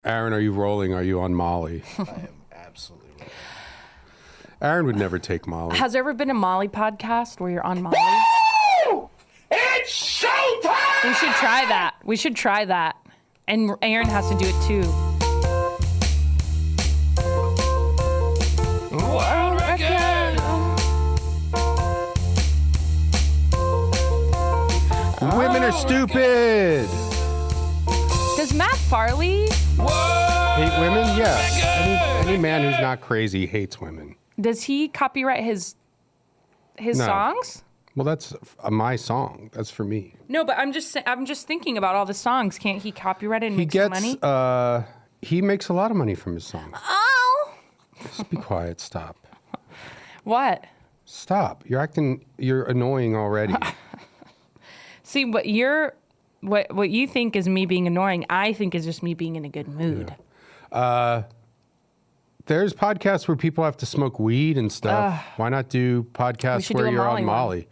Aaron, are you rolling? Are you on Molly? I am absolutely rolling. Aaron would never take Molly. Has there ever been a Molly podcast where you're on Molly? Woo! It's showtime! We should try that. We should try that. And Aaron has to do it too. World record! Women are stupid. Does Matt Farley? Hate women? Yeah. Any man who's not crazy hates women. Does he copyright his No. songs? Well, that's my song. That's for me. No, but I'm just thinking about all the songs. Can't he copyright it and He make some gets. money? He makes a lot of money from his songs. Oh. Just be quiet. Stop. What? Stop. You're annoying already. See, what you think is me being annoying, I think is just me being in a good mood. Yeah. There's podcasts where people have to smoke weed and stuff. Why not do podcasts where you're on Molly?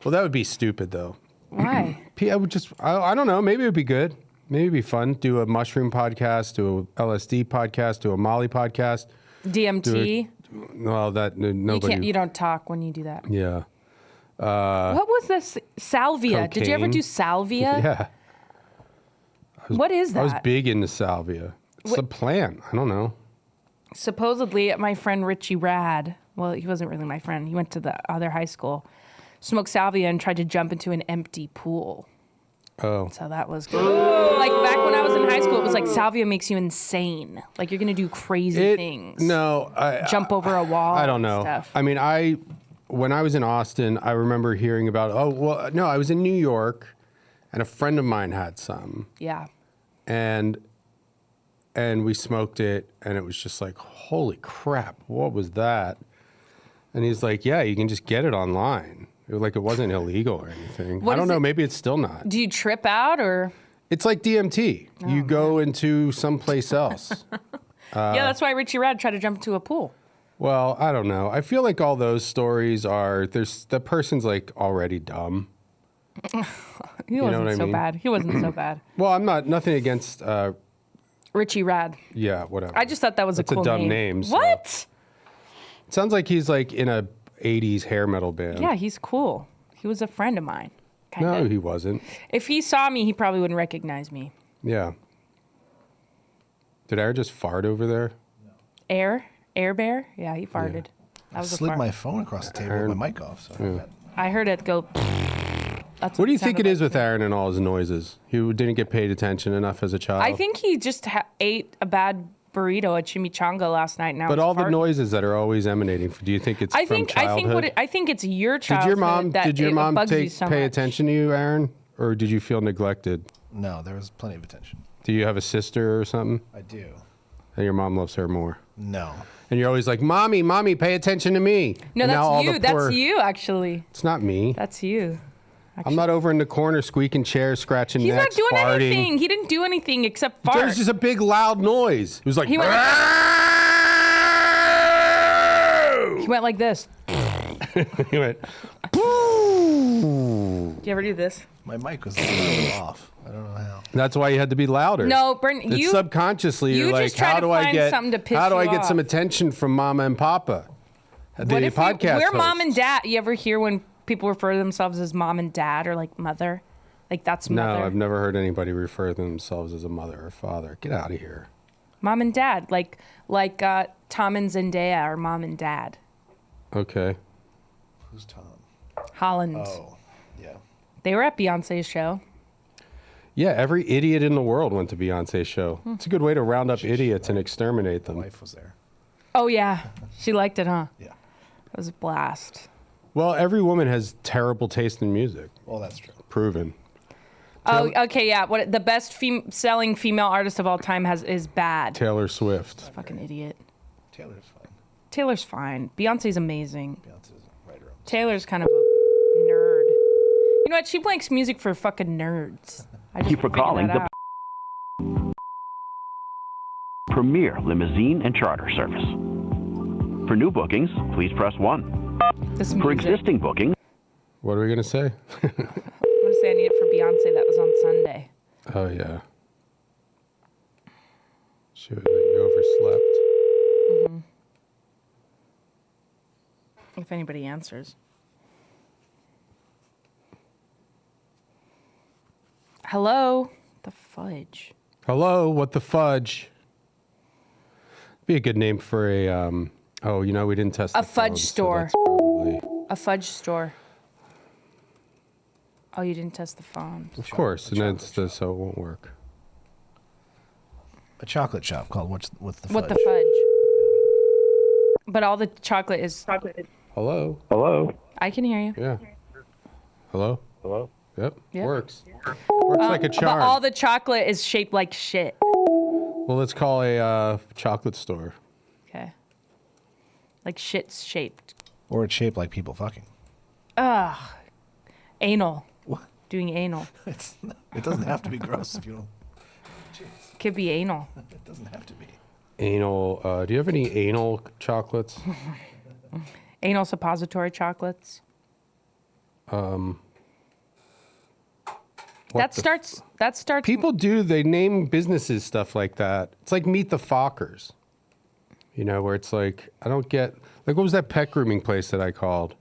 Well, that would be stupid, though. Why? I don't know. Maybe it would be good. Maybe it'd be fun. Do a mushroom podcast, do a LSD podcast, do a Molly podcast. DMT? Well, nobody. You don't talk when you do that. Yeah. What was this? Salvia. Did you ever cocaine. do salvia? Yeah. What is that? I was big into salvia. It's a plant. I don't know. Supposedly, my friend Richie Rad, well, he wasn't really my friend. He went to the other high school, smoked salvia and tried to jump into an empty pool. Oh. So that was good. Like back when I was in high school, it was like salvia makes you insane. Like you're going to do crazy things. No. Jump over a wall. I don't know. Stuff. I mean, when I was in Austin, I remember hearing about, I was in New York and a friend of mine had some. Yeah. And we smoked it, and it was just like, holy crap, what was that? And he's like, yeah, you can just get it online. It wasn't illegal or anything. I don't know, maybe it's still not. Do you trip out or? It's like DMT. You go into someplace else. Yeah, that's why Richie Rad tried to jump into a pool. Well, I don't know. I feel like all those stories are, the person's like already dumb. He wasn't so bad. He wasn't so bad. Well, I'm nothing against... Richie Rad. Yeah, whatever. I just thought that was a cool name. It's a dumb name. So. What? It sounds like he's like in a 80s hair metal band. Yeah, he's cool. He was a friend of mine. Kinda. No, he wasn't. If he saw me, he probably wouldn't recognize me. Yeah. Did Aaron just fart over there? No. Air Bear? Yeah, he farted. Yeah. That was I slid my phone across the table with my mic off. So I heard it go. That's what do you think it is with Aaron and all his noises? He didn't get paid attention enough as a child? I think he just ate a bad burrito at Chimichanga last night. Now, but all the noises that are always emanating, do you think it's from childhood? I think it's your childhood. Did your mom pay attention to you, Aaron? Or did you feel neglected? No, there was plenty of attention. Do you have a sister or something? I do. And your mom loves her more? No. And you're always like, Mommy, pay attention to me. No, that's you. That's you, actually. It's not me. That's you. Actually. I'm not over in the corner squeaking chairs, scratching necks, farting. He's not doing anything. He didn't do anything except fart. There's just a big loud noise. It was like... He went like this. He went... Do you ever do this? My mic was a little off. I don't know how. That's why you had to be louder. No, Brendon, it's subconsciously you're like, how do I get some attention from Mama and Papa? The podcast we're hosts. Mom and Dad. You ever hear when people refer to themselves as Mom and Dad or like Mother? Like that's Mother. No, I've never heard anybody refer to themselves as a mother or father. Get out of here. Mom and Dad, like Tom and Zendaya are Mom and Dad. Okay. Who's Tom? Holland. Oh, yeah. They were at Beyonce's show. Yeah, every idiot in the world went to Beyonce's show. It's a good way to round up idiots and exterminate them. My wife was there. Oh, yeah. She liked it, huh? Yeah. It was a blast. Well, every woman has terrible taste in music. Well, that's true. Proven. Oh, okay, yeah. What the best selling female artist of all time is bad. Taylor Swift. Fucking idiot. Taylor's fine. Taylor's fine. Beyonce's amazing. Beyonce's right around. Taylor's kind of a nerd. You know what? She makes music for fucking nerds. I just Thank you for calling the Premier Limousine and Charter Service. For new bookings, please press 1. For existing bookings... What are we going to say? I'm going to say I need it for Beyonce. That was on Sunday. Oh, yeah. Sure that you overslept. If anybody answers. Hello? The fudge. Hello, what the fudge? Be a good name for a, we didn't test A the fudge phone, so store. that's probably- A fudge store. Oh, you didn't test the phone. of course, and that's so it won't work. A chocolate shop called What's the Fudge? What the fudge? But all the chocolate is. Hello? Hello? I can hear you. Yeah. Hello? Hello? Yep. Yep. Works. Works like a charm. But all the chocolate is shaped like shit. Well, let's call a chocolate store. Okay. Like shit's shaped. Or it's shaped like people fucking. Ugh. Anal. What? Doing anal. It doesn't have to be gross if you don't. Could be anal. It doesn't have to be. Anal. Do you have any anal chocolates? Anal suppository chocolates. That starts. People do. They name businesses stuff like that. It's like Meet the Fockers. Where it's like, I don't get. Like, what was that pet grooming place that I called?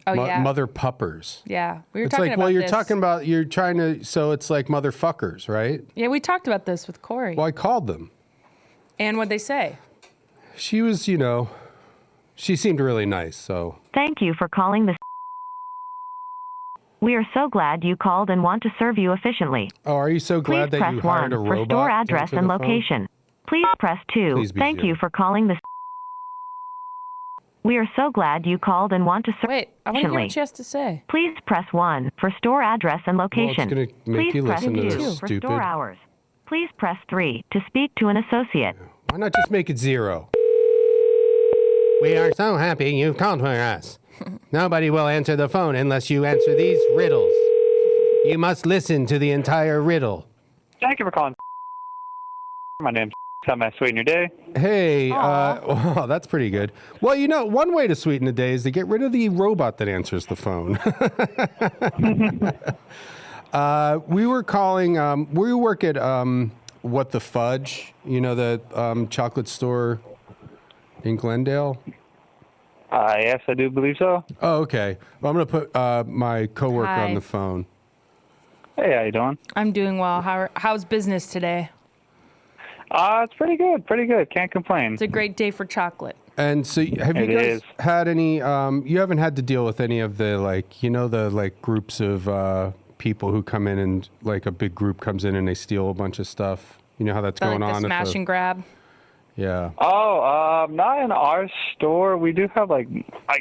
Oh yeah. Mother Puppers. Yeah, we were It's talking like, about well, you're this. talking about, you're trying to, so it's like motherfuckers, right? Yeah, we talked about this with Corey. Well, I called them. And what'd they say? She was, she seemed really nice, so. Thank you for calling the. We are so glad you called and want to serve you efficiently. Oh, are you so Please glad that press you 1 hired a for robot? store to address answer and the phone? location. Please press 2. Please be Thank you zero. for calling the. We are so glad you called and want to serve Wait, I want to hear what she has to say. Please press 1 for store address and location. gonna make Please you press listen to 2 this, for stupid. store hours. Please press 3 to speak to an associate. Why not just make it 0? We are so happy you've called for us. Nobody will answer the phone unless you answer these riddles. You must listen to the entire riddle. Thank you for calling. My name's. How may I sweeten your day? Hey, wow, that's pretty good. Well, one way to sweeten the day is to get rid of the robot that answers the phone. We were calling, we work at What the Fudge, the chocolate store in Glendale. Yes, I do believe so. Oh, okay. Well, I'm going to put my coworker Hi. on the phone. Hey, how you doing? I'm doing well. How's business today? It's pretty good, pretty good. Can't complain. It's a great day for chocolate. And so have you It guys is. had any, you haven't had to deal with any of the, the groups of people who come in and a big group comes in and they steal a bunch of stuff? You know how that's going Like on? the at smash and grab. Yeah. Oh, not in our store. We do have I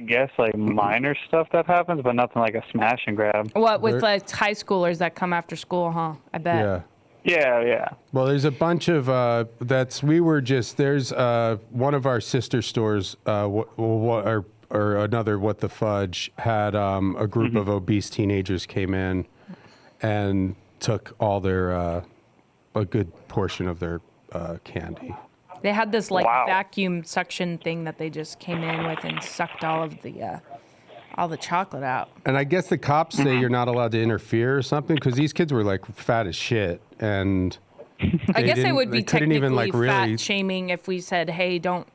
guess minor stuff that happens, but nothing like a smash and grab. What, with high schoolers that come after school, huh? I bet. Yeah. Yeah. Well, there's a bunch of there's one of our sister stores, or another What the Fudge had a group of obese teenagers came in and took all their a good portion of their candy. They had this Wow. vacuum suction thing that they just came in with and sucked all the chocolate out. And I guess the cops say you're not allowed to interfere or something because these kids were fat as shit, and I guess it would be they couldn't technically even really. fat shaming if we said, "Hey, you don't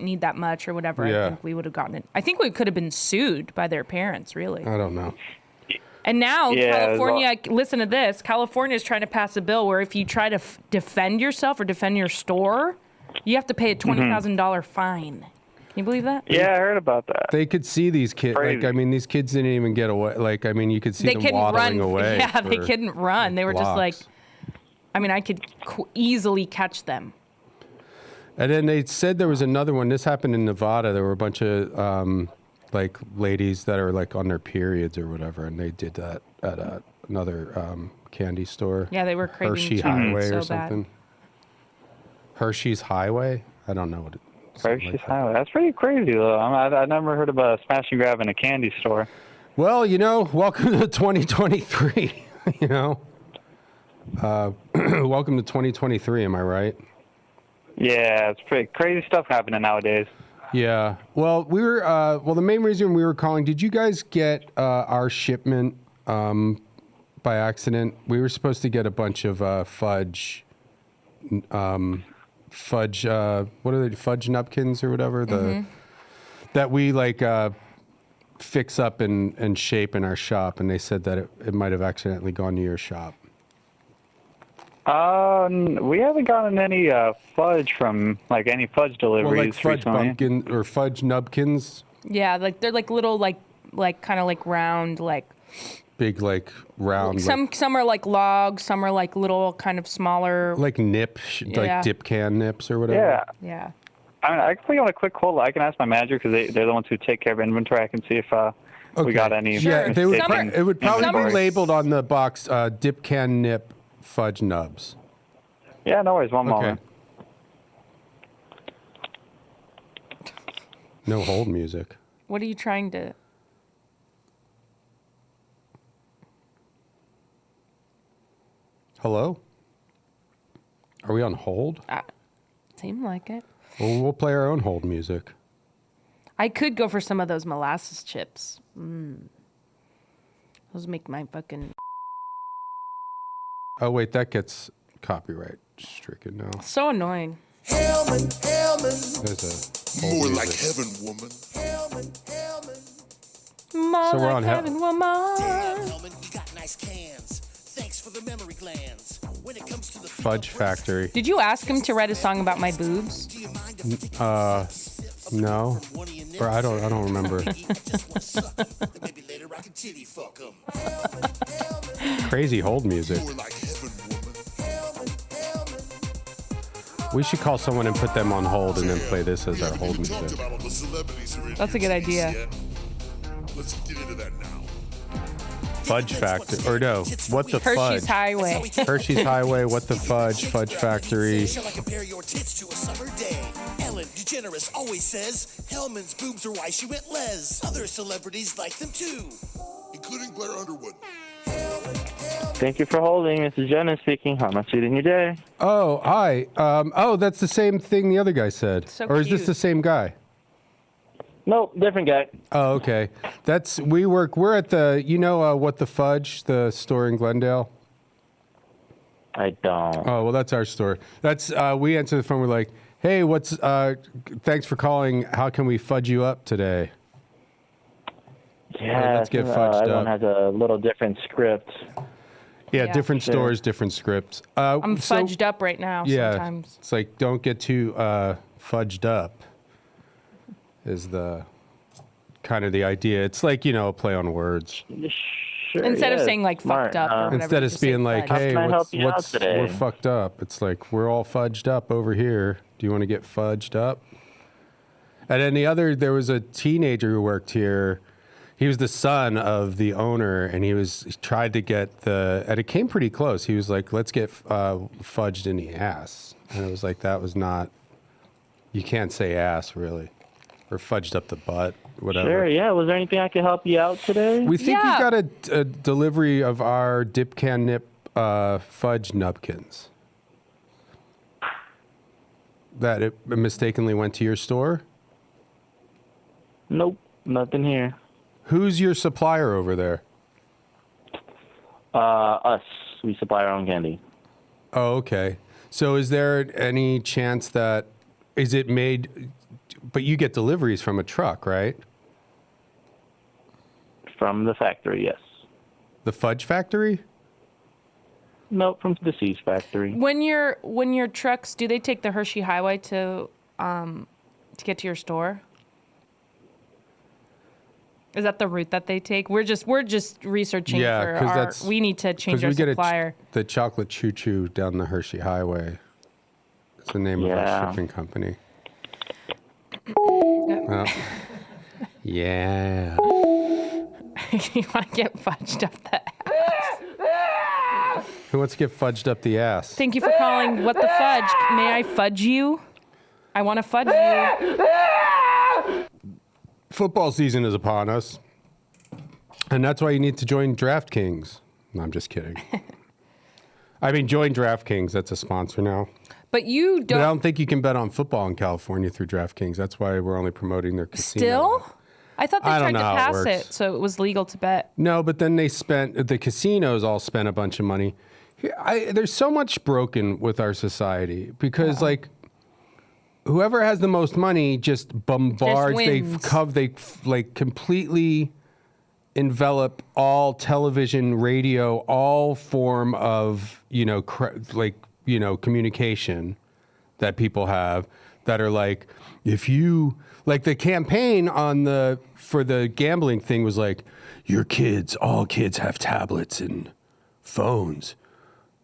need that much" or whatever. Yeah. I think we would have gotten it. I think we could have been sued by their parents, really. I don't know. And now Yeah, California, listen to this. California is trying to pass a bill where if you try to defend yourself or defend your store, you have to pay a $20,000 fine. Can you believe that? Yeah, I heard about that. They could see these kids. Crazy. These kids didn't even get away. You could see They them couldn't waddling run. away. Yeah, they for couldn't run. They were just blocks. I could easily catch them. And then they said there was another one. This happened in Nevada. There were a bunch of ladies that are on their periods or whatever, and they did that at another candy store. Yeah, they were craving Hershey chocolate Highway so or bad. something. Hershey's Highway. I don't know what it. something Hershey's like that. Highway. That's pretty crazy, though. I never heard of a smash and grab in a candy store. Well, welcome to 2023. Welcome to 2023. Am I right? Yeah, it's pretty crazy stuff happening nowadays. Yeah. Well, we were. The main reason we were calling. Did you guys get our shipment by accident? We were supposed to get a bunch of fudge fudge. What are they? Fudge nupkins or whatever. That we like fix up and shape in our shop, and they said that it might have accidentally gone to your shop. We haven't gotten any fudge from like any fudge deliveries Well, like fudge recently. pumpkin or fudge nubkins. Yeah, like they're like little like kind of like round like. Big like round. Some are like logs, some are like little kind of smaller. Like nip, Yeah. like dip can nips or whatever. Yeah. Yeah. I mean, I can put you on a quick hold. I can ask my manager because they're the ones who take care of inventory. I can see if we got any. Yeah, they would. mistaken It would probably be inventory. labeled on the box dip can nip fudge nubs. Yeah, no worries. One moment. No hold music. What are you trying to? Hello? Are we on hold? Seemed like it. Well, we'll play our own hold music. I could go for some of those molasses chips. Those make my fucking Oh, wait, that gets copyright stricken now. so annoying. Hellman, There's a hold more music. like heaven, woman. More So we're like on heaven, woman. Hellman, you got nice cans. Thanks for the memory glands. When it comes to the Fudge Factory. Did you ask him to write a song about my boobs? No. Or I don't remember. maybe later I can titty fuck 'em. Crazy hold music. More like heaven, woman. We should call someone and put them on hold and then play this as our hold We talked music. about all the celebrities who are in That's a good your idea. cities yet. Let's get into that now. Fudge Factory. Or no, what the Hershey's fudge? Highway. Hershey's Highway, what the fudge? Fudge Factory. Shall I compare your tits to a summer day? Ellen DeGeneres always says Hellman's boobs are why she went les. Other celebrities like them too. Including Blair Underwood. Thank you for holding. This is Jenna speaking. How am I suiting your day? Oh, hi. That's the same thing the other guy said. So or is this cute. the same guy? Nope, different guy. Oh, okay. We're at the, What the Fudge, the store in Glendale? I don't. Oh, well, that's our store. We answer the phone, we're like, hey, thanks for calling. How can we fudge you up today? Yeah, let's get fudged everyone up. has a little different script. Yeah, Yeah. different Sure. stores, different scripts. I'm fudged up right now Yeah, sometimes. it's like, don't get too fudged up is the kind of the idea. It's like, a play on words. Sure, Instead of yeah, saying like smart. fucked up or whatever. Instead you of just say being like, fudge. hey, can I help you out today? we're fucked up. It's like, we're all fudged up over here. Do you want to get fudged up? And then there was a teenager who worked here. He was the son of the owner, and he tried to get and it came pretty close. He was like, let's get fudged in the ass. And it was like, that was not, you can't say ass really. Or fudged up the butt, whatever. Sure, yeah. Was there anything I could help you out today? We think Yeah. you got a delivery of our dip can nip fudge nubkins. That it mistakenly went to your store? Nope, nothing here. Who's your supplier over there? Us. We supply our own candy. Oh, okay. So is there any chance is it made, but you get deliveries from a truck, right? From the factory, yes. The Fudge Factory? Nope, from the Seas factory. When your trucks, do they take the Hershey Highway to get to your store? Is that the route that they take? We're just researching Yeah, for 'cause our. that's- We need to change Because our we get supplier. the chocolate choo-choo down the Hershey Highway. It's the name of our Yeah. shipping company. Well, yeah. You want to get fudged up the ass. Who wants to get fudged up the ass? Thank you for calling. What the fudge? May I fudge you? I want to fudge you. Football season is upon us. And that's why you need to join DraftKings. No, I'm just kidding. I mean, join DraftKings. That's a sponsor now. But you But I don't. don't think you can bet on football in California through DraftKings. That's why we're only promoting their casino. Still? I thought they I don't tried to know how it pass works. it so it was legal to bet. No, but then the casinos all spent a bunch of money. There's so much broken with our society because, like, whoever has the most money just bombards. They like completely envelop all television, radio, all form of communication that people have that are like, if you like the campaign for the gambling thing was like, all kids have tablets and phones.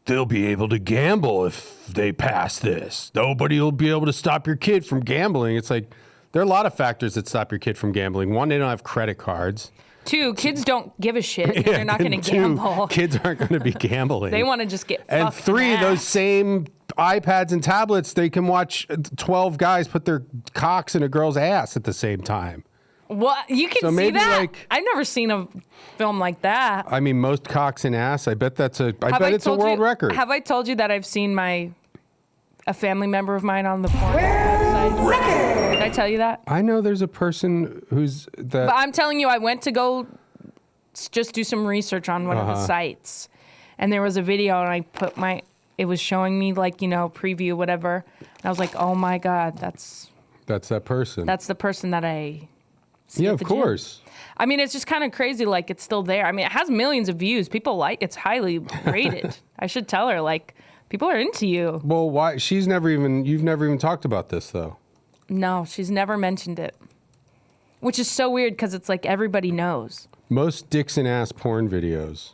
They'll be able to gamble if they pass this. Nobody will be able to stop your kid from gambling. It's like, there are a lot of factors that stop your kid from gambling. One, they don't have credit cards. 2, kids don't give a shit. And they're not going to gamble. Kids aren't going to be gambling. They want to just get And 3, those same iPads and tablets, they can watch 12 guys put their cocks in a girl's ass at the same time. What? You can see that? I've never seen a film like that. I mean, most cocks in ass. I bet it's a world record. Have I told you that I've seen a family member of mine on the porn website? Did I tell you that? I know there's a person who's that. But I'm telling you, I went to go just do some research on one of the sites, and there was a video, and I put it was showing me preview whatever, and I was like, oh my god, that's that person. That's the person that I. Yeah, of course. I mean, it's just kind of crazy. Like, it's still there. I mean, it has millions of views. People it's highly rated. I should tell her, people are into you. Well, why? You've never even talked about this, though. No, she's never mentioned it. Which is so weird because it's like everybody knows. Most dicks and ass porn videos.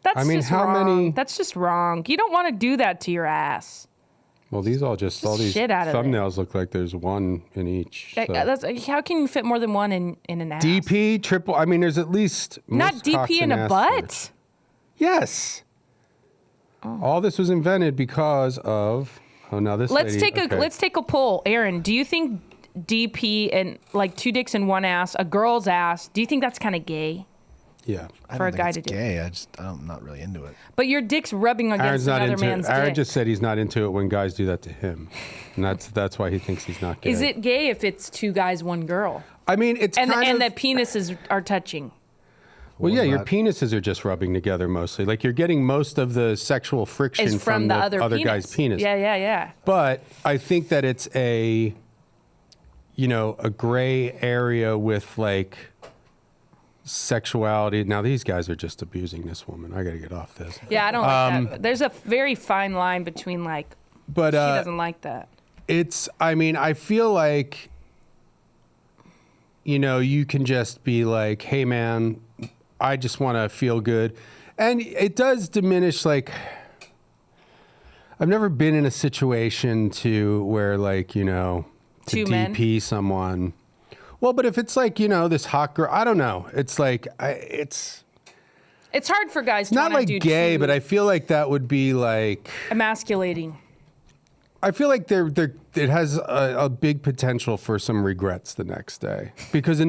How many? That's just wrong. You don't want to do that to your ass. Well, all these thumbnails look like there's one in each. So. How can you fit more than one in an ass? DP, triple. I mean, there's at least not DP in a butt. Yes. Oh. All this was invented because of. Oh, now this. Let's take a poll, Aaron. Do you think DP and 2 dicks in one ass, a girl's ass? Do you think that's kind of gay? Yeah. For a guy to do. Gay. I'm not really into it. But your dick's rubbing against another man's dick. Aaron just said he's not into it when guys do that to him, and that's why he thinks he's not gay. Is it gay if it's 2 guys, 1 girl? I mean, it's and the penises are touching. Well, yeah, your penises are just rubbing together mostly. Like you're getting most of the sexual friction from the other guy's penis. Yeah. But I think that it's a gray area with sexuality. Now these guys are just abusing this woman. I got to get off this. Yeah, I don't like that. There's a very fine line between but she doesn't like that. I feel like you can just be like, hey man, I just want to feel good. And it does diminish I've never been in a situation where to DP someone. Well, but if it's this hot girl, I don't know. It's it's hard for guys to not gay, but I feel like that would be emasculating. I feel like it has a big potential for some regrets the next day because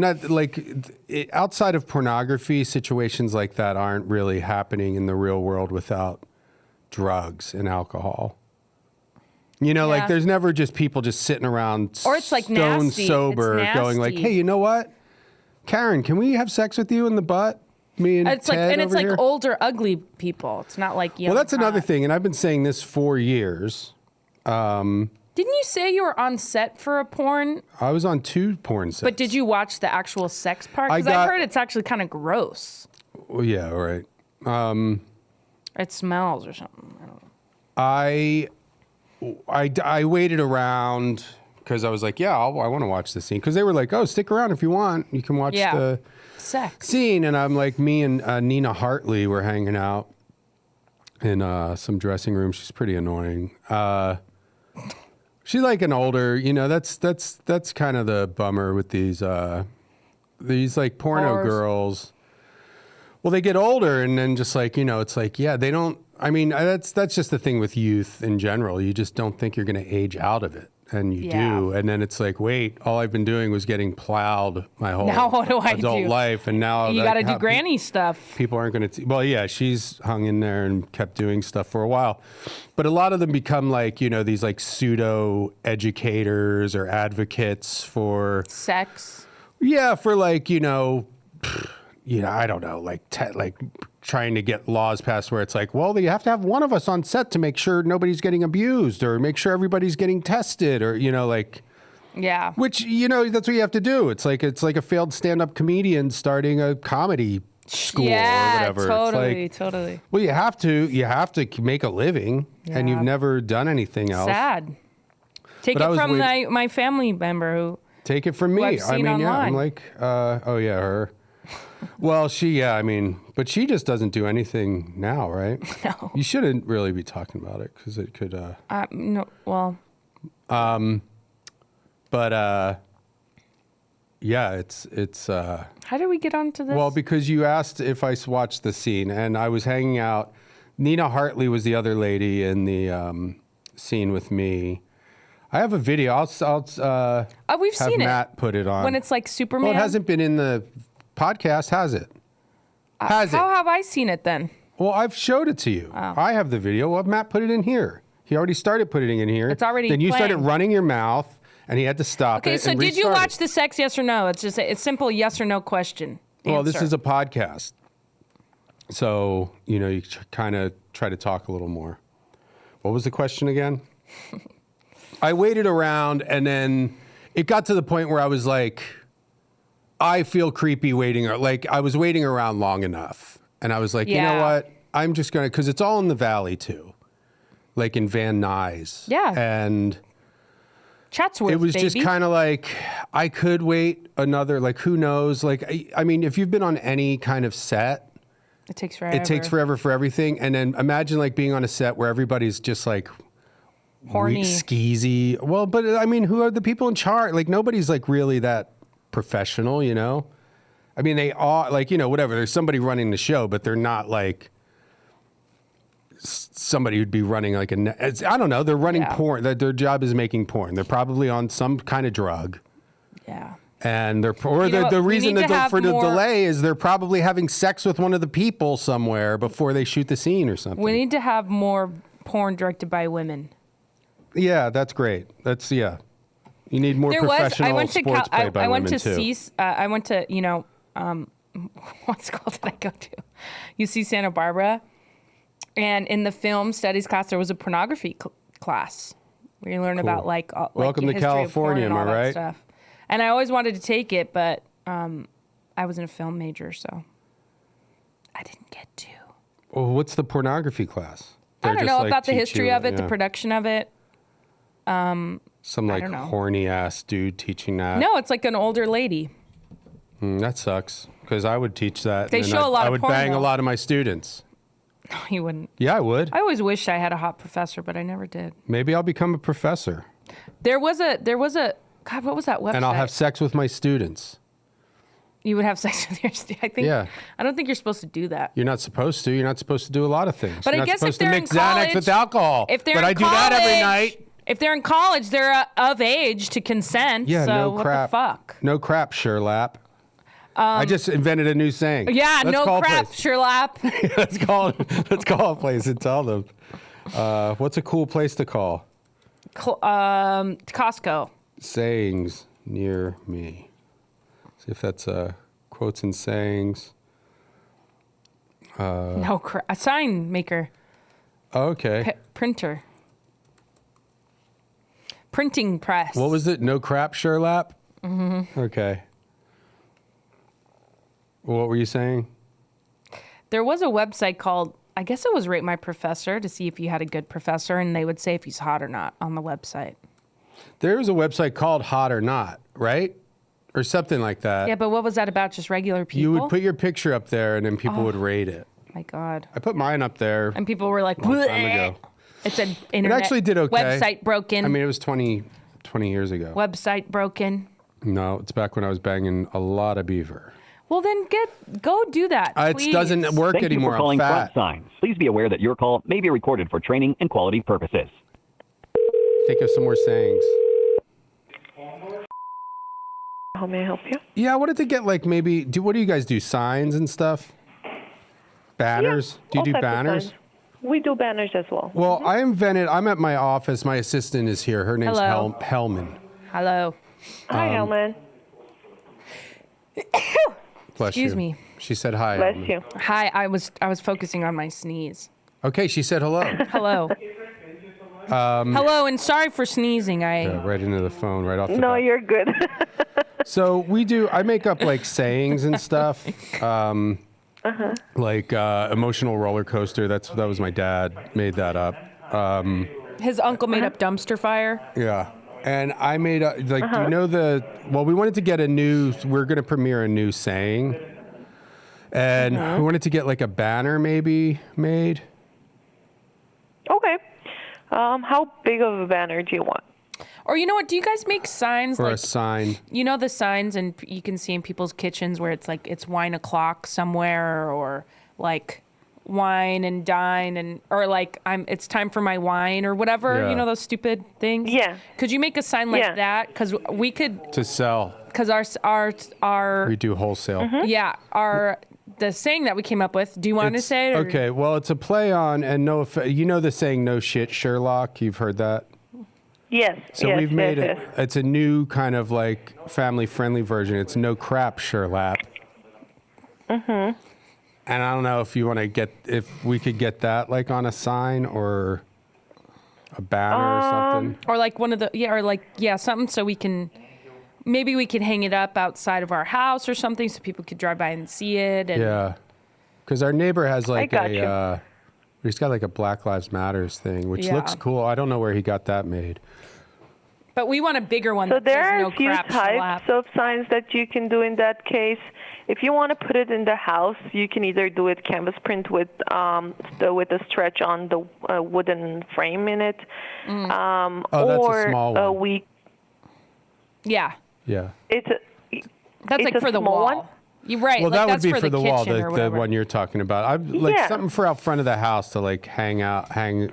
outside of pornography, situations like that aren't really happening in the real world without drugs and alcohol. There's never just people just sitting around or it's stone sober going hey, you know what? Karen, can we have sex with you in the butt? Me and Ted over here? Older, ugly people. It's not young. Well, that's another thing, and I've been saying this for years. Didn't you say you were on set for a porn? I was on 2 porn sets. But did you watch the actual sex part? Because I heard it's actually kind of gross. Well, yeah, right. It smells or something. I don't know. I waited around because I was like, yeah, I want to watch the scene. Because they were like, oh, stick around if you want. You can watch the scene. And I'm like, me and Nina Hartley were hanging out in some dressing room. She's pretty annoying. She's an older, that's kind of the bummer with these porno girls. Well, they get older and then just it's they don't. I mean, that's just the thing with youth in general. You just don't think you're going to age out of it, and you do. And then it's wait, all I've been doing was getting plowed my whole adult life, and now you got to do granny stuff. People aren't going to. Well, yeah, she's hung in there and kept doing stuff for a while, but a lot of them become these pseudo educators or advocates for sex. Yeah, for I don't know, like trying to get laws passed where it's like, well, you have to have one of us on set to make sure nobody's getting abused or make sure everybody's getting tested or, like. Yeah. Which, that's what you have to do. It's like a failed stand-up comedian starting a comedy school or whatever. Totally. Well, you have to make a living and you've never done anything else. Sad. Take it from my family member who. Take it from me. I've seen I'm online. like, her. Well, but she just doesn't do anything now, right? No. You shouldn't really be talking about it because it could. No. Well. But yeah, it's. How did we get onto this? Well, because you asked if I watched the scene, and I was hanging out. Nina Hartley was the other lady in the scene with me. I have a video. I'll we've have seen Matt put it on. when it's like Superman. Well, it hasn't been in the podcast, has it? How have I seen it then? Well, I've showed it to you. Oh. I have the video. Well, Matt put it in here. He already started putting it in here. It's already Then you started playing. running your mouth, and he had to stop it. Okay, so and did you restart watch the sex? Yes or no? It's just it's simple yes or no question. Well, this Answer. is a podcast, so you kind of try to talk a little more. What was the question again? I waited around, and then it got to the point where I was like, I feel creepy waiting. Like I was waiting around long enough, and I was like, you know what? I'm just gonna, because it's all in the valley too, like in Van Nuys. Yeah. And Chatsworth, it was baby. just kind of like, I could wait another, like, who knows? Like, I mean, if you've been on any kind of set, It takes forever. it takes forever for everything. And then imagine like being on a set where everybody's just like Horny. skeezy. Well, but I mean, who are the people in charge? Like nobody's like really that professional, I mean, they are like, whatever. There's somebody running the show, but they're not like somebody who'd be running like I don't know. They're running porn. Their job is making porn. They're probably on some kind of drug. Yeah. And the reason for the delay is they're probably having sex with one of the people somewhere before they shoot the scene or something. We need to have more porn directed by women. Yeah, that's great. You need more professional sports played by women too. I went to what school did I go to? UC Santa Barbara. And in the film studies class, there was a pornography class where you learn about like Welcome the to history California, of porn and am I all that right? stuff. And I always wanted to take it, but I was in a film major, so I didn't get to. Well, what's the pornography class? I don't know about the history of it, the production of it. Some like horny ass dude teaching that. No, it's like an older lady. That sucks because I would teach that. They show a lot of I would porn, bang though. a lot of my students. No, you wouldn't. Yeah, I would. I always wished I had a hot professor, but I never did. Maybe I'll become a professor. There was a God, what was that website? And I'll have sex with my students. You would have sex with your students. I think. Yeah. I don't think you're supposed to do that. You're not supposed to. You're not supposed to do a lot of things. But You're I not guess if supposed to they're mix in college, Xanax with alcohol. If they're but in I do that every night. If they're in college, they're of age to consent. Yeah, so no what crap. the fuck? No crap, Sherlap. I just invented a new saying. Yeah, Let's no call a crap, place. Sherlap. let's call a place and tell them. What's a cool place to call? Costco. Sayings near me. See if that's quotes and sayings. No crap. A sign maker. Okay. Printer. Printing press. What was it? No crap, Sherlap? Mm-hmm. Okay. What were you saying? There was a website called, I guess it was Rate My Professor, to see if you had a good professor, and they would say if he's hot or not on the website. There was a website called Hot or Not, right? Or something like that. Yeah, but what was that about? Just regular people? You would put your picture up there, and then people would rate it. My God. I put mine up there. And people were like, a long time ago. It said internet. It actually did okay. Website broken. I mean, it was 20 years ago. Website broken. No, it's back when I was banging a lot of beaver. Well, then go do that. It doesn't work Thank anymore. you for calling I'm Front fat. Signs. Please be aware that your call may be recorded for training and quality purposes. Think of some more sayings. How may I help you? Yeah, I wanted to get like maybe. What do you guys do? Signs and stuff? Banners? Yeah, Do you all do types of banners? signs. We do banners as well. Well, I'm at my office. My assistant is here. Her name's Hello. Hellman. Hello. Hi, Hellman. Bless Excuse you. me. She said hi. Bless Hellman. you. Hi, I was focusing on my sneeze. Okay, she said hello. Hello. Hello, and sorry for sneezing. Yeah, right into the phone, right off the No, bat. you're good. So I make up like sayings and stuff. Like emotional roller coaster. That was my dad made that up. His uncle made up dumpster fire. Yeah. And I made do you know we wanted to get we're going to premiere a new saying. And we wanted to get like a banner maybe made. Okay. How big of a banner do you want? Or you know what? Do you guys make signs Or like a sign. you know the signs and you can see in people's kitchens where it's like it's wine o'clock somewhere or like wine and dine and or like it's time for my wine or whatever. Yeah. You know those stupid things. Yeah. Could you make a sign like Yeah. that? Because we could. To sell. Because our We do wholesale. the saying that we came up with. Do you want to say it? Or? Okay, well, it's a play on, and you know the saying, no shit, Sherlock? You've heard that? Yes. So yes, we've made yes, it, it's a new kind of like family-friendly version. It's no crap, Sherlock. And I don't know if if we could get that like on a sign or a banner or something. Or like one of the something so we can. Maybe we could hang it up outside of our house or something so people could drive by and see it. And Yeah. Because our neighbor has like got you. he's got like a Black Lives Matters thing, which Yeah. looks cool. I don't know where he got that made. But we want a bigger one So that there says are no a few crap types shellac. of signs that you can do in that case. If you want to put it in the house, you can either do it canvas print with a stretch on the wooden frame in it, That's a small one. Yeah. Yeah. That's That's like a for the small wall. one? You're right. Well, like that would that's be for for the wall, kitchen or the whatever. one you're talking about. Yeah. Something for out front of the house to like hang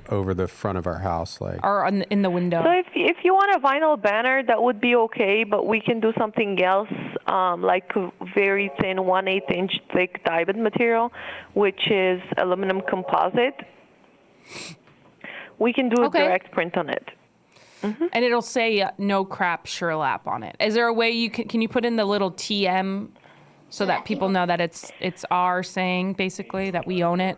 over the front of our house, like. Or in the window. So if you want a vinyl banner, that would be okay, but we can do something else, like a very thin 1/8 inch thick diamond material, which is aluminum composite. We can do a direct print on it. And it'll say no crap Sherlap on it. Is there a way you can you put in the little TM so that people know that it's our saying basically that we own it?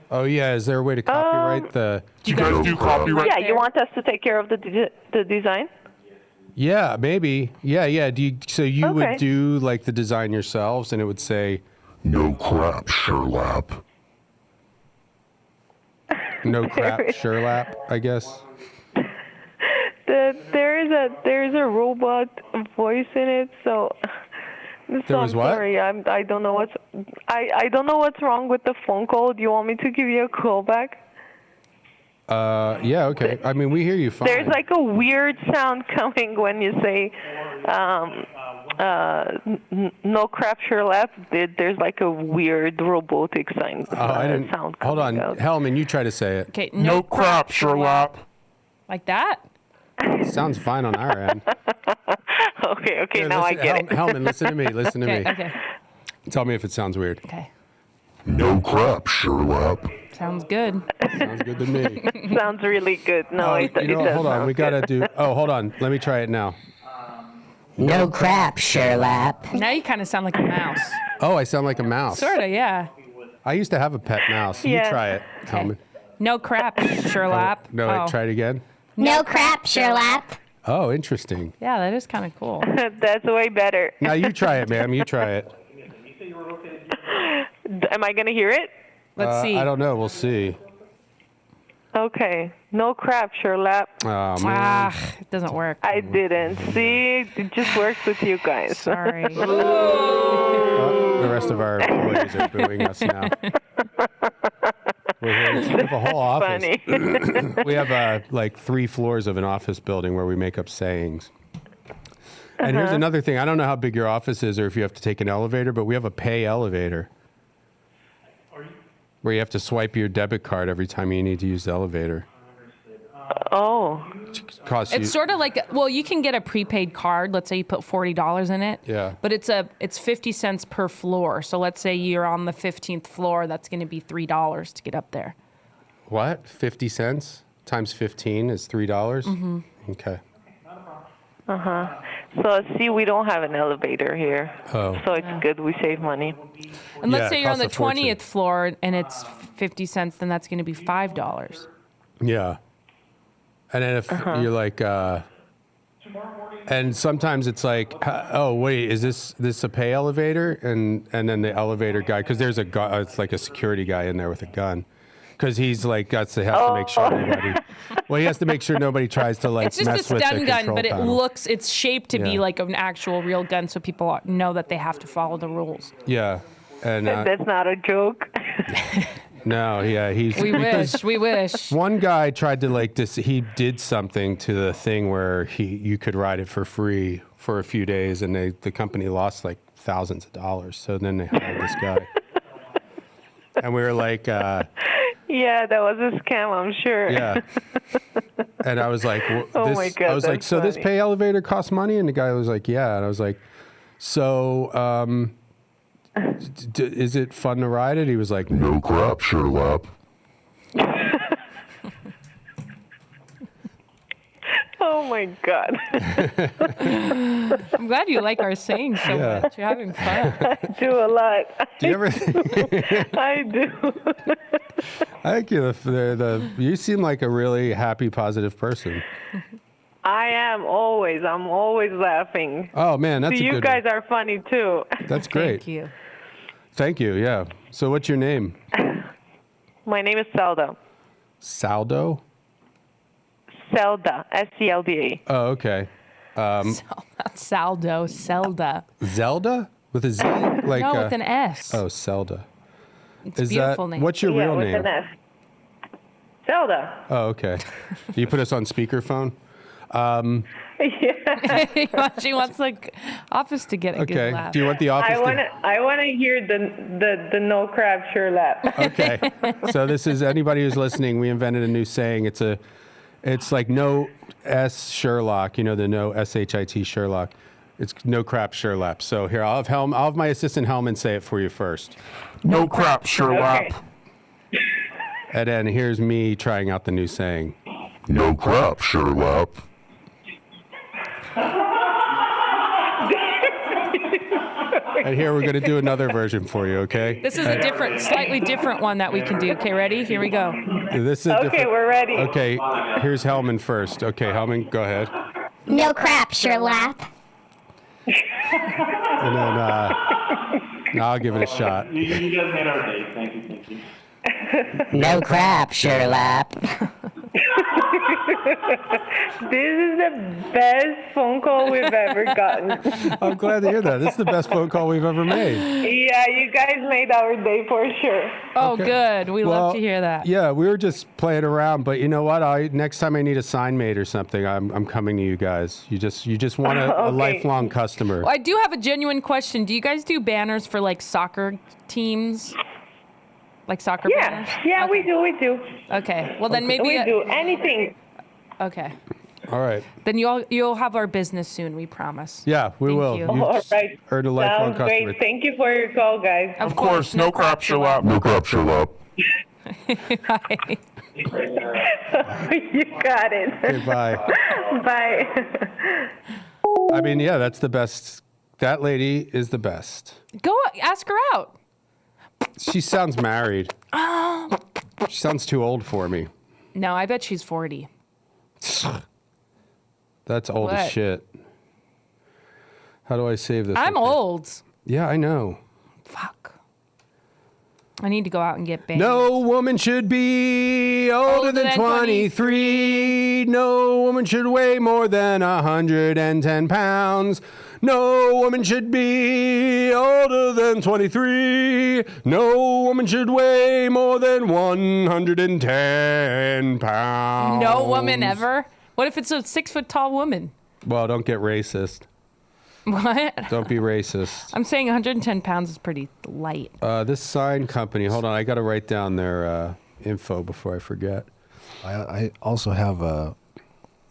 Oh yeah, is there a way to copyright the? Do you guys do copyright? Yeah, you want us to take care of the design? Yeah, maybe. Yeah. So you would Okay. do like the design yourselves, and it would say, No crap, Sherlap. "No crap, Sherlap," I guess. There's a robot voice in it, so. There was I'm what? sorry, I don't know I don't know what's wrong with the phone call. Do you want me to give you a call back? Yeah, okay. I mean, we hear you fine. There's like a weird sound coming when you say, no crap, Sherlap. There's like a weird robotic sound. I didn't. Sound Hold on, coming out. Hellman, you try to say it. Okay, no crap Sherlap. Like that? Sounds fine on our end. Okay, Here, now I listen- get it. Hellman, listen to me. Listen to me. Okay. Tell me if it sounds weird. Okay. No crap, Sherlap. Sounds good. Sounds good to me. Sounds really good. No, Oh, it you know what? does Hold on. sound We good. gotta do. Oh, hold on. Let me try it now. No crap, Sherlap. Now you kind of sound like a mouse. Oh, I sound like a mouse. Sorta, yeah. I used to have a pet mouse. You Yeah. try it, Hellman. No crap Sherlap. No, oh. try it again. No crap, Sherlap. Oh, interesting. Yeah, that is kind of cool. That's way better. Now you try it, ma'am. You try it. Am I gonna hear it? Let's see. I don't know. We'll see. Okay. No crap, Sherlap. Oh man. Ah, it doesn't work. I didn't. See, it just works with you guys. Sorry. Oh, the rest of our employees are booing us now. We have a whole office. Funny. We have like 3 floors of an office building where we make up sayings. And here's another thing. I don't know how big your office is or if you have to take an elevator, but we have a pay elevator. Where you have to swipe your debit card every time you need to use the elevator. Oh. Costs you, It's sort of like, well, you can get a prepaid card. Let's say you put $40 in it. Yeah. But it's 50 cents per floor. So let's say you're on the 15th floor. That's going to be $3 to get up there. what? 50 cents times 15 is $3? Mm-hmm. Okay. So at sea, we don't have an elevator here. Oh. So it's good. We save money. And let's Yeah, say it you're on the costs a fortune. 20th floor and it's 50 cents, then that's going to be $5. Yeah. And then if you're like, and sometimes it's like, oh wait, is this a pay elevator? And then the elevator guy, because there's a guy, it's like a security guy in there with a gun, because he's like has to make sure nobody. Well, he has to make sure nobody tries to like It's just mess a with the stun gun, control but panel. it's shaped to be Yeah. like an actual real gun, so people know that they have to follow the rules. Yeah. And That's not a joke. no, yeah, he's. We because wish. We wish. One guy tried to like this. He did something to the thing where you could ride it for free for a few days, and the company lost like thousands of dollars. So then they hired this guy, and we were like, Yeah, that was a scam, I'm sure. yeah. And I was like, Oh my God, I was like, that's so this funny. pay elevator costs money, and the guy was like, yeah, and I was like, so is it fun to ride it? He was like, No crap, Sherlap. Oh my God. I'm glad you like our saying so Yeah. much. You're having fun. I do a lot. Do you ever? I do. I think you seem like a really happy, positive person. I am always. I'm always laughing. Oh man, that's So a you good guys are funny too. one. That's great. Thank you. Thank you. Yeah. So what's your name? My name is Zelda. Saldo? Zelda. SCLDA. Oh, okay. Not Saldo, Zelda. Zelda with a Z? Like No, with an S. Oh, Zelda. It's a beautiful name. What's your Yeah, real with name? an S. Zelda. Oh, okay. You put us on speakerphone. She wants the office to get a good Okay. laugh. Do you want the office? I wanna hear the no crab Sherlap. Okay. So this is anybody who's listening. We invented a new saying. It's like no S Sherlock. You know the no SHIT Sherlock. It's no crap Sherlap. So here I'll have my assistant Hellman say it for you first. No crap, Sherlap. Okay. And then here's me trying out the new saying. No crap, Sherlap. And here we're going to do another version for you, okay? This is a slightly different one that we can do. Okay, ready? Here we go. This is Okay, different. we're ready. Okay, here's Hellman first. Okay, Hellman, go ahead. No crap, Sherlap. And then I'll give it a shot. You guys made our day. Thank you. No crap, Sherlap. This is the best phone call we've ever gotten. I'm glad to hear that. This is the best phone call we've ever made. Yeah, you guys made our day for sure. Oh, Okay. good. We love to hear that. Yeah, we were just playing around, but you know what? Next time I need a sign made or something, I'm coming to you guys. You just want a Okay. lifelong customer. Well, I do have a genuine question. Do you guys do banners for like soccer teams? Like soccer banners? Yeah, we do. Okay. Well, then maybe. We do anything. Okay. All right. Then you'll have our business soon. We promise. Yeah, we Thank will. you. You've All right. earned a lifelong Sounds customer. great. Thank you for your call, guys. Of course, no crap, Sherlap. No crap, Sherlap. Bye. You got it. Okay, bye. Bye. I mean, yeah, that's the best. That lady is the best. Go ask her out. She sounds married. She sounds too old for me. No, I bet she's 40. That's old as What? shit. How do I save this? I'm Okay. old. Yeah, I know. Fuck. I need to go out and get banged. No woman should be older than 23. No woman should weigh more than 110 pounds. No woman should be older than 23. No woman should weigh more than 110 pounds. No woman ever? What if it's a 6 foot tall woman? Well, don't get racist. What? Don't be racist. I'm saying 110 pounds is pretty light. This sign company, hold on, I got to write down their info before I forget. I also have a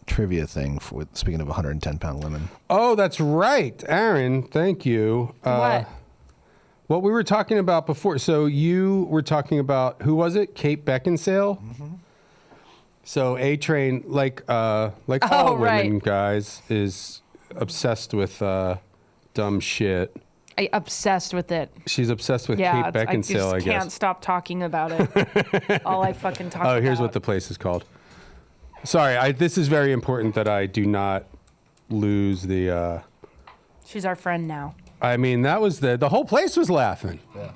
trivia thing speaking of 110-pound women. Oh, that's right. Aaron, thank you. What? What we were talking about before. So you were talking about, who was it? Kate Beckinsale? Mm-hmm. So A-Train, like all women, right. guys, is obsessed with dumb shit. Obsessed with it. She's obsessed with Kate I Beckinsale, just I guess. can't stop talking about it. All I fucking talk about. Oh, here's what the place is called. Sorry, this is very important that I do not lose the... She's our friend now. I mean, that was the whole place was laughing. Yeah.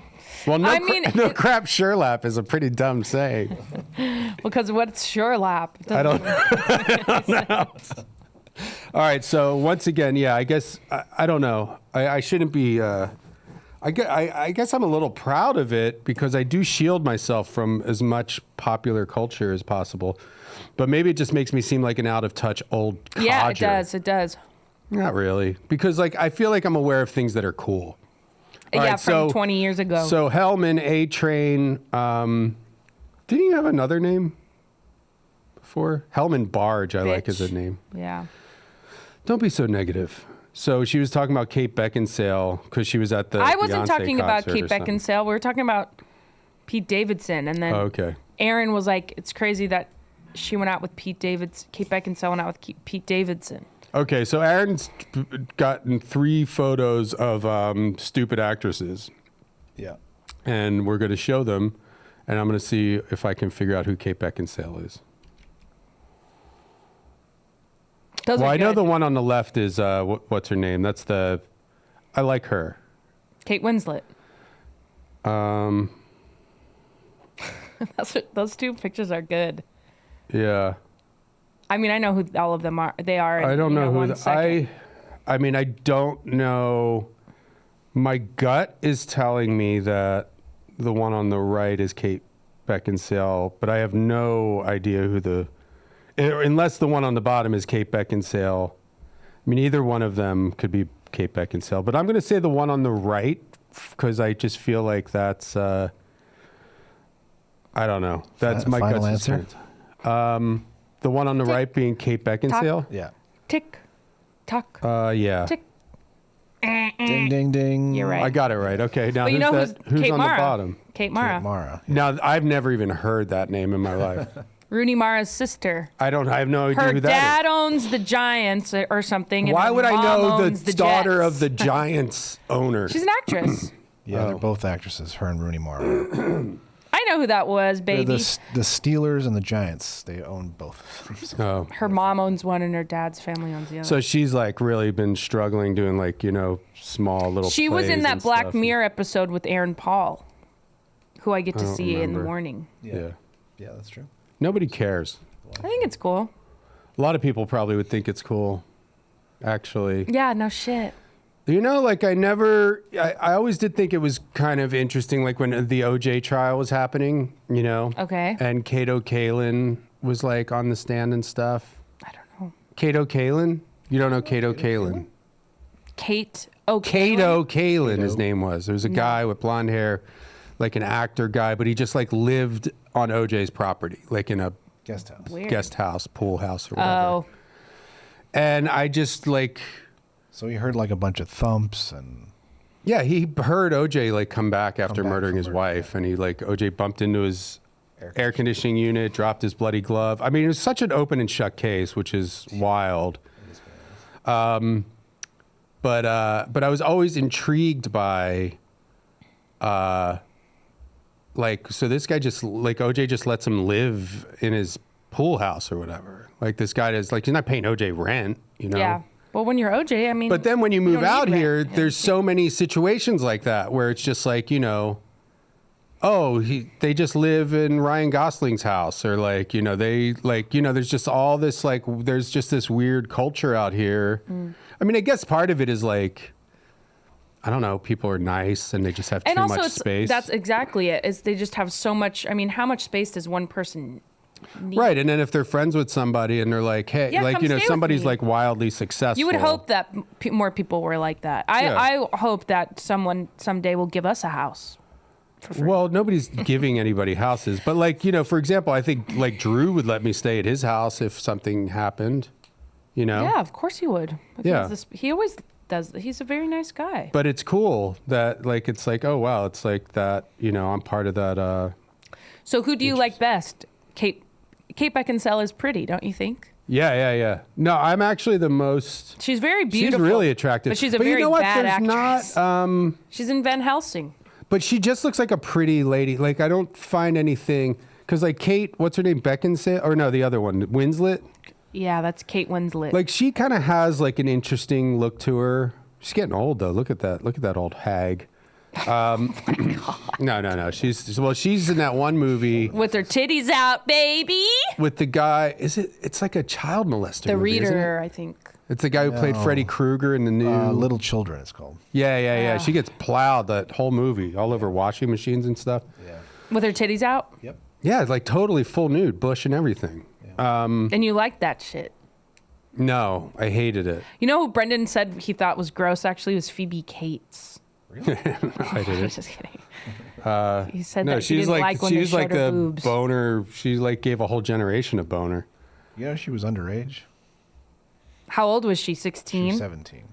Well, no crap sure lap is a pretty dumb saying. Because what's sure lap? I don't know. All right, so once again, yeah, I guess, I don't know. I shouldn't be, I guess I'm a little proud of it because I do shield myself from as much popular culture as possible. But maybe it just makes me seem like an out-of-touch old codger. Yeah, it does. It does. Not really. Because, like, I feel like I'm aware of things that are cool. All yeah, right, from 20 years ago. So Hellman, A-Train, didn't you have another name before? Hellman Barge, I like as a name. Yeah. Don't be so negative. So she was talking about Kate Beckinsale because she was at the I wasn't Beyonce talking about concert Kate or something. Beckinsale. We were talking about Pete Davidson. And then Okay. Aaron was like, it's crazy that she went out with Kate Beckinsale went out with Pete Davidson. Okay, so Aaron's gotten 3 photos of stupid actresses. Yeah. And we're going to show them, and I'm going to see if I can figure out who Kate Beckinsale is. Those well, are I know good. the one on the left is, what's her name? That's I like her. Kate Winslet. Those 2 pictures are good. Yeah. I mean, I know who all of them are. They are. I don't know who. I mean, I don't know. My gut is telling me that the one on the right is Kate Beckinsale, but I have no idea who unless the one on the bottom is Kate Beckinsale. I mean, either one of them could be Kate Beckinsale, but I'm going to say the one on the right because I just feel like that's. I don't know. That's my final gut's answer. The one on the right being Kate Beckinsale? Yeah. Tick, tock. Yeah. Tick. Ding, ding, ding. You're right. I got it right. Okay. Now, But you know who's Kate on Mara? the bottom? Kate Mara. Kate Mara. Now, I've never even heard that name in my life. Rooney Mara's sister. I have no idea Her who that dad owns the Giants or something. is. And Why her would I mom know owns the daughter Jets. of the Giants owner? She's an actress. Yeah, they're both actresses, her and Rooney Mara. I know who that was, baby. They're the Steelers and the Giants. They own both. Oh. Her mom owns one and her dad's family owns the other. So she's like really been struggling doing like, small little She was in plays that and Black stuff. Mirror episode with Aaron Paul, who I get to I don't see in the remember. morning. Yeah. Yeah, that's true. Nobody cares. I think it's cool. A lot of people probably would think it's cool, actually. Yeah, no shit. Like I always did think it was kind of interesting, like when the OJ trial was happening, Okay. And Kato Kalin was like on the stand and stuff. I don't know. Kato Kalin? You don't know Kato Kalin? Kate O'Kalin? Kato Kalin, his name was. There was a guy with blonde hair, like an actor guy, but he just like lived on OJ's property, like in a Guest house. Weird. guest house, pool house or whatever. Oh. And I just like... So he heard like a bunch of thumps and... Yeah, he heard OJ like come back after murdering his wife, and he like OJ bumped into his air conditioning unit, dropped his bloody glove. I mean, it was such an open and shut case, which is wild. But I was always intrigued by, so this guy just like OJ just lets him live in his pool house or whatever. Like this guy is like he's not paying OJ rent, Yeah. Well, when you're OJ, I mean. But then when you move don't out need here, rent. there's so many situations like that where it's just like, they just live in Ryan Gosling's house, or there's just all this there's just this weird culture out here. I mean, I guess part of it is like, I don't know, people are nice and they just have too much space. That's exactly it. Is they just have so much. I mean, how much space does one person need? Right, and then if they're friends with somebody and they're like, hey, Yeah, come stay with somebody's me. like wildly successful. You would hope that more people were like that. I hope that someone someday will give us a house. Well, nobody's giving anybody houses, but for example, I think like Drew would let me stay at his house if something happened, Yeah, of course he would. Yeah. He always does. He's a very nice guy. But it's cool that it's like, oh wow, it's like that, I'm part of that. So who do you like best? Kate Beckinsale is pretty, don't you think? Yeah. No, I'm actually the most. She's very beautiful. She's really attractive. But she's a you very know what? bad There's actress. not. She's in Van Helsing. But she just looks like a pretty lady. Like I don't find anything because like Kate, what's her name, Beckinsale, or no, the other one, Winslet. Yeah, that's Kate Winslet. Like she kind of has like an interesting look to her. She's getting old though. Look at that. Look at that old hag. No. She's in that one movie with her titties out, baby. with the guy. It's like a child molester. The movie, isn't Reader, it? I think. It's the guy who played Freddy Krueger in the new Little Children. It's called. Yeah. She gets plowed that whole movie all over washing machines and stuff. Yeah. With her titties out. Yep. Yeah, it's like totally full nude, bush and everything. And you like that shit. No, I hated it. You know who Brendon said he thought was gross? Actually, was Phoebe Cates. Really? I did I'm it. just kidding. He said No, that she she's didn't like like when they she's showed like her the boobs. boner. She like gave a whole generation a boner. You know she was underage. How old was she? She 16? was 17.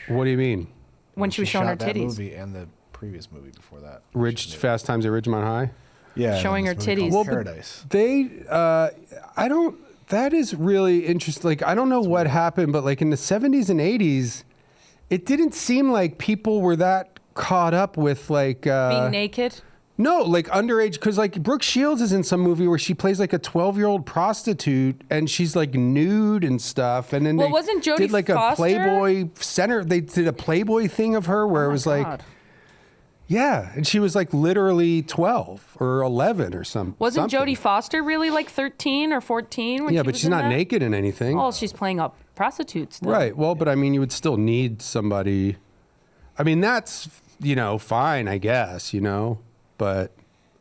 What do you mean? When she was showing her shot that titties. movie and the previous movie before that. Fast Times at Ridgemont High. Yeah. Showing and her this movie titties. called Well, but Paradise. I don't. That is really interesting. Like, I don't know what happened, but like in the 70s and 80s, it didn't seem like people were that caught up with like Being naked? No, like underage, because like Brooke Shields is in some movie where she plays like a 12-year-old prostitute and she's like nude and stuff. And then Well, they wasn't Jodie did like Foster? a Playboy center. They did a Playboy thing of her where it was like, yeah, and she was like literally 12 or 11 or something. Wasn't Jodie Foster really like 13 or 14 when Yeah, she but was she's in not that? naked in anything. Oh, she's playing up prostitutes. Though. Right. Well, but I mean, you would still need somebody. I mean, that's, fine, I guess, but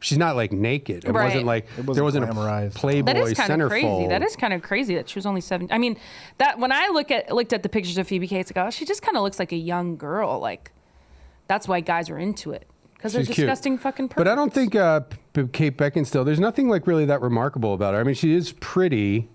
she's not like naked. It Right. wasn't like, there wasn't a Playboy That is kind of crazy. centerfold. That is kind of crazy that she was only 7. I mean, that when I looked at the pictures of Phoebe Cates, I go, oh, she just kind of looks like a young girl. Like, that's why guys are into it. Because they're She's cute. disgusting fucking But I don't think Kate Beckinsale, there's nothing like really that remarkable about her. I mean, she is pretty.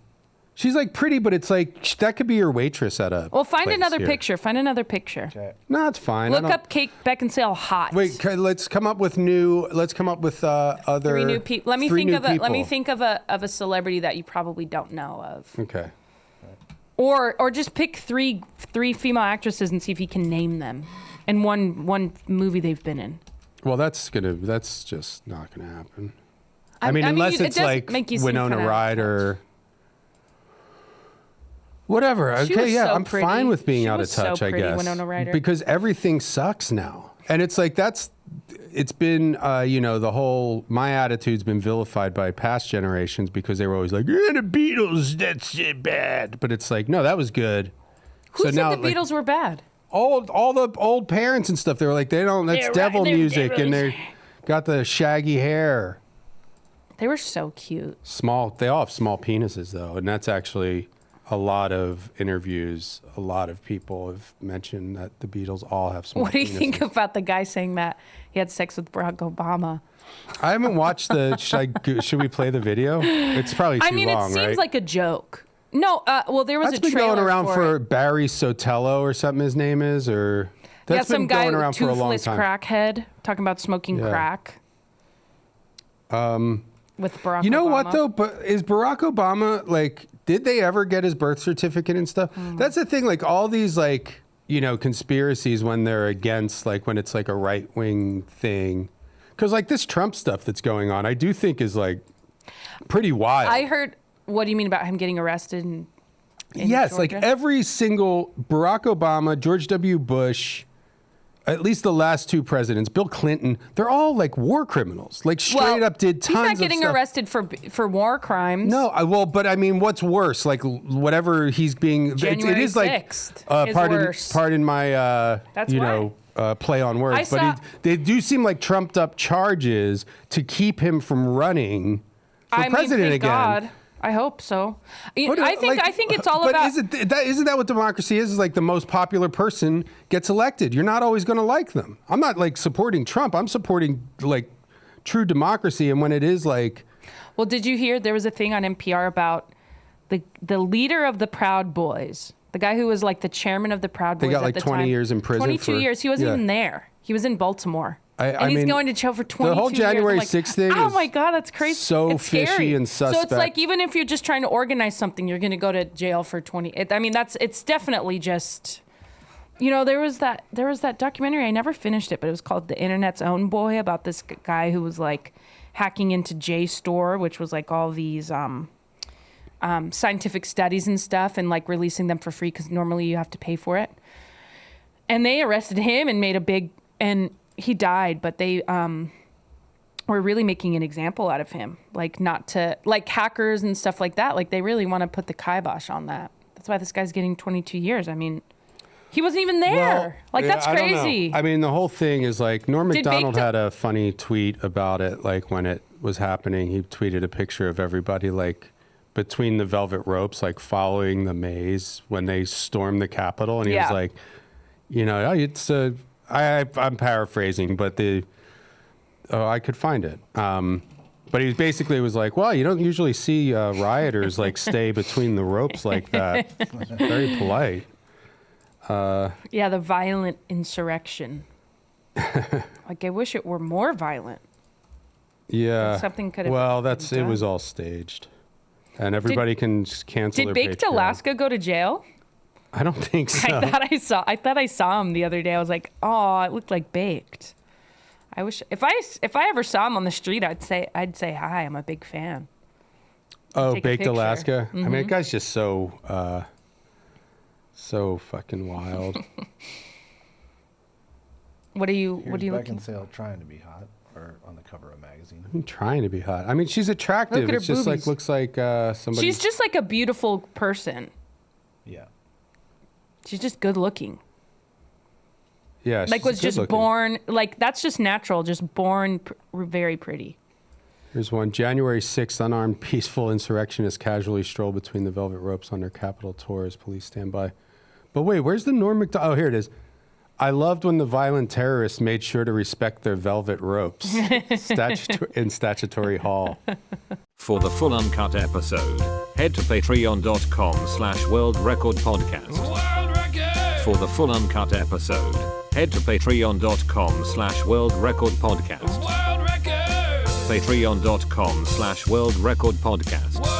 She's like pretty, but it's like, that could be your waitress at a Well, find place another here. picture. Find another picture. No, it's fine. Look up Kate Beckinsale hot. Wait, let's come up with other 3 new people. Let me three think new of a. Let people. me think of a celebrity that you probably don't know of. Okay. Or just pick three female actresses and see if you can name them, and one movie they've been in. Well, that's just not gonna happen. I mean, mean, unless it it's does like make you seem Winona kinda Ryder. Whatever. She Okay, was yeah, so I'm pretty. fine with being She out of was so touch, I pretty, guess. Winona Ryder. Because everything sucks now. And it's like it's been the whole my attitude's been vilified by past generations because they were always like, yeah, the Beatles, that's bad. But it's like, no, that was good. Who said now, the Beatles were bad? all the old parents and stuff, they were like, that's They're devil right, they're music, and devils. they got the shaggy hair. They were so cute. They all have small penises though, and that's actually a lot of interviews. A lot of people have mentioned that the Beatles all have small. What do you penises. think about the guy saying that he had sex with Barack Obama? I haven't watched the. Should we play the video? It's probably too I mean, long, it seems right? like a joke. No, well, there was That's a been trailer going around for it. Barry Sotelo or something. His name is, or that's some been guy going around for a long toothless time. crackhead talking about smoking Yeah. crack. With Barack You know Obama. what though? But is Barack Obama like? Did they ever get his birth certificate and stuff? That's the thing. Like all these like conspiracies when they're against when it's like a right wing thing, because like this Trump stuff that's going on, I do think is like pretty wild. I heard. What do you mean about him getting arrested? In Yes, Georgia? like every single Barack Obama, George W. Bush, at least the last 2 presidents, Bill Clinton, they're all like war criminals. Like straight up did tons He's not of getting stuff. arrested for war crimes. No, but I mean, what's worse? Like whatever he's being, it January is like 6th is worse. pardon my That's play on words, I saw- they do seem like trumped up charges to keep him from running for president thank again. God. I hope so. But, I think it's all but about. isn't that what democracy is? Is like the most popular person gets elected. You're not always going to like them. I'm not like supporting Trump. I'm supporting like true democracy. And when it is like, Well, did you hear there was a thing on NPR about the leader of the Proud Boys, the guy who was like the chairman of the Proud Boys They got at like the 20 time. years in prison 22 for- years. He wasn't yeah. even there. He was in Baltimore. And he's going to jail for 22 years. The whole January I'm like, 6th thing oh is my God, that's crazy. so it's fishy scary. and So suspect. it's like, even if you're just trying to organize something, you're going to go to jail for 20. It's definitely just, there was that documentary. I never finished it, but it was called The Internet's Own Boy, about this guy who was like hacking into JSTOR, which was like all these scientific studies and stuff, and like releasing them for free because normally you have to pay for it. And they arrested him and made a big, and he died, but they were really making an example out of him, like not to, like hackers and stuff like that. Like they really want to put the kibosh on that. That's why this guy's getting 22 years. I mean, he wasn't even there. That's I don't know. crazy. I mean, the whole thing is like, Norm Macdonald had a funny tweet about it. Like when it was happening, he tweeted a picture of everybody like between the velvet ropes, like following the maze when they stormed the Capitol. And he was like, it's I'm paraphrasing, but I could find it. But he basically was like, well, you don't usually see rioters like stay between the ropes like that. Very polite. The violent insurrection. Like, I wish it were more violent. Yeah. Like something could have. Well, it was all staged, and everybody can just cancel. Did their Baked Patreon. Alaska go to jail? I don't think so. I thought I saw him the other day. I was like, oh, it looked like Baked. I wish if I ever saw him on the street, I'd say hi. I'm a big fan. Oh, Take a Baked picture. Alaska. Mm-hmm. I mean, that guy's just so fucking wild. What are you Here's looking? Beckinsale trying to be hot, or on the cover of a magazine. I'm trying to be hot. I mean, she's attractive. Look at her It's just boobies. looks like somebody. She's just like a beautiful person. Yeah. She's just good looking. Yeah. Like she's was just good-looking. born like that's just natural. Just born very pretty. Here's one. January 6th, unarmed peaceful insurrectionists casually stroll between the velvet ropes on their Capitol tour as police stand by. But wait, where's the Norm Macdonald? Oh, here it is. I loved when the violent terrorists made sure to respect their velvet ropes in Statutory Hall. For the full uncut episode, head to patreon.com/World Record Podcast. For the full uncut episode, head to patreon.com/World Record Podcast. Patreon.com/World Record Podcast.